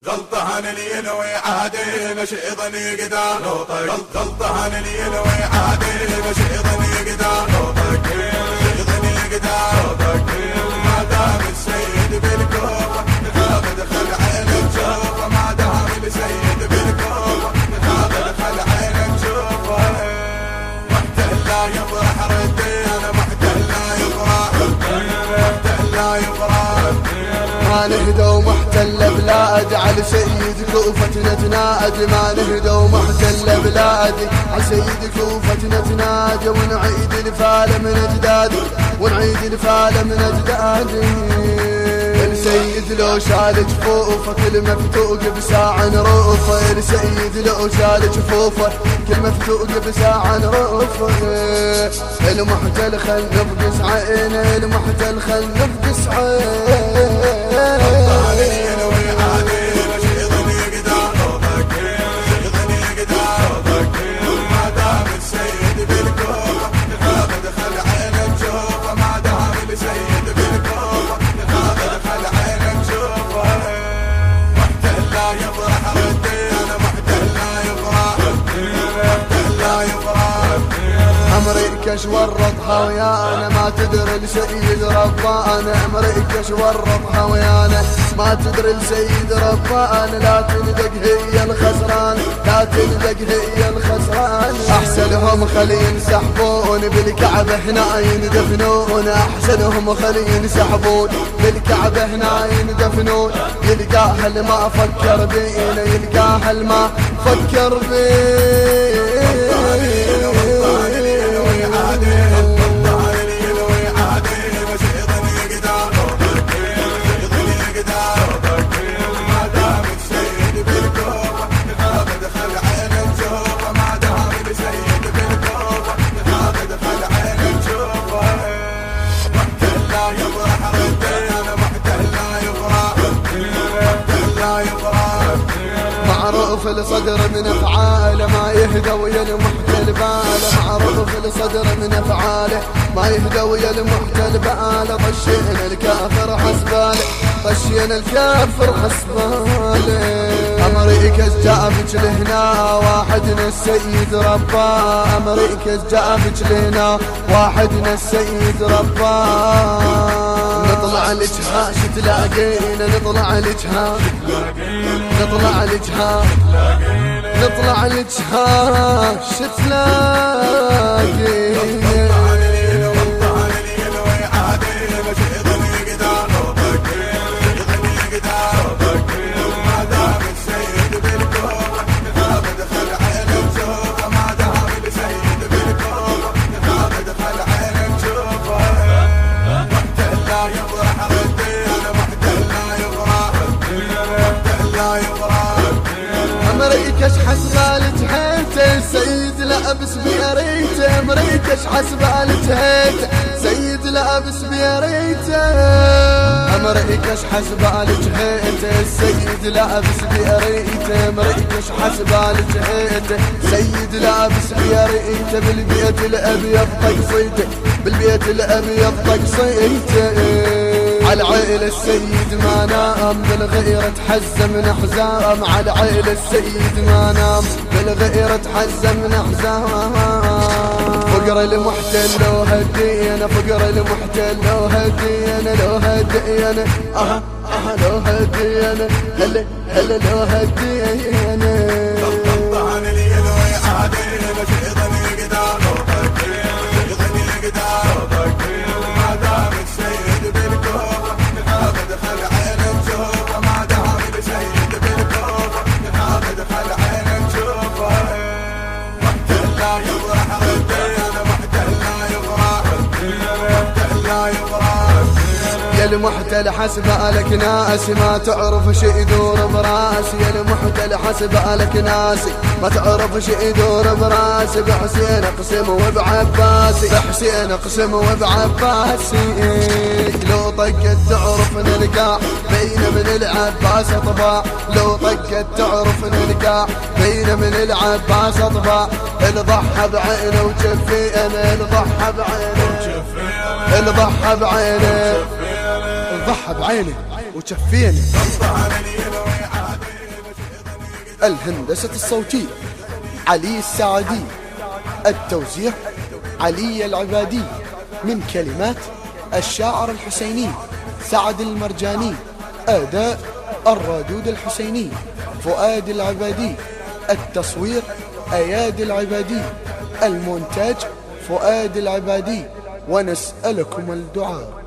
غلطة هنلين ويعادل شيطاني قدام غلطة هنلين ويعادل شيطاني قدام شيطاني قدام ما دام السيد بالكوفة هذا دخل عينك شوفه ما دام السيد بالكوفة هذا دخل عينك شوفه محتل لا يفرح ردي انا محتل لا يفرح محتل لا يفرح ما نهدى ومحتل بلاد على سيد كوفة نتنادي ما نهدى ومحتل بلادي على سيد كوفة نتنادي ونعيد الفال من اجدادي ونعيد الفال من اجدادي السيد لو شال جفوفه كل مفتوق بساعة نروفه السيد لو شال جفوفه كل مفتوق بساعة نروفه المحتل خل نفقس عينه المحتل خل نفقس عينه أمريكا شورطها ويانا ما تدري السيد ربانا أمريكا شورطها ويانا ما تدري السيد ربانا لا تندق هي الخسران لا تندق هي الخسران أحسنهم خلي ينسحبون بالكعبة هنا يندفنون أحسنهم خلي ينسحبون بالكعبة هنا يندفنون يلقاها اللي ما فكر بينا يلقاها اللي ما فكر بينا معروف الصدر من افعاله ما يهدى ويا المحتل باله معروف الصدر من افعاله ما يهدى ويا المحتل باله طشينا الكافر حسباله طشينا الكافر حسباله امريكا جابت لهنا واحدنا السيد رباه امريكا جابت لهنا واحدنا السيد رباه نطلع الجهاش تلاقينا نطلع الجهاش نطلع الجهاش نطلع الجهاش تلاقينا أمريكا حسبال جهيته السيد لابس بيريته أمريكا حسبال جهيته سيد لابس بيريته أمريكا حسبال جهيته السيد لابس بيريته أمريكا حسبال جهيته سيد لابس بيريته بالبيت الأبيض طقصيته بالبيت الأبيض طقصيته على عيل السيد ما نام بالغيرة تحزم من حزام على عيل السيد ما نام بالغيرة تحزم من حزام فقر المحتل لو هدينا فقر المحتل لو هدينا لو هدينا لو هدينا هلا هلا لو هدينا يا المحتل حسبالك ناسي ما تعرف شي يدور براسي يا المحتل حسبالك ناسي ما تعرف شي يدور براسي بحسين اقسم وبعباسي بحسين اقسم وبعباسي لو طقت تعرف نلقى بين من العباس اطباع لو طقت تعرف نلقى بين من العباس اطباع الضحى بعينه وجفينا الضحى بعينه الضحى بعينه الضحى بعينه وشفيني. الهندسة الصوتية علي السعدي، التوزيع علي العبادي، من كلمات الشاعر الحسيني سعد المرجاني، أداء الرادود الحسيني فؤاد العبادي، التصوير أياد العبادي، المونتاج فؤاد العبادي. ونسألكم الدعاء.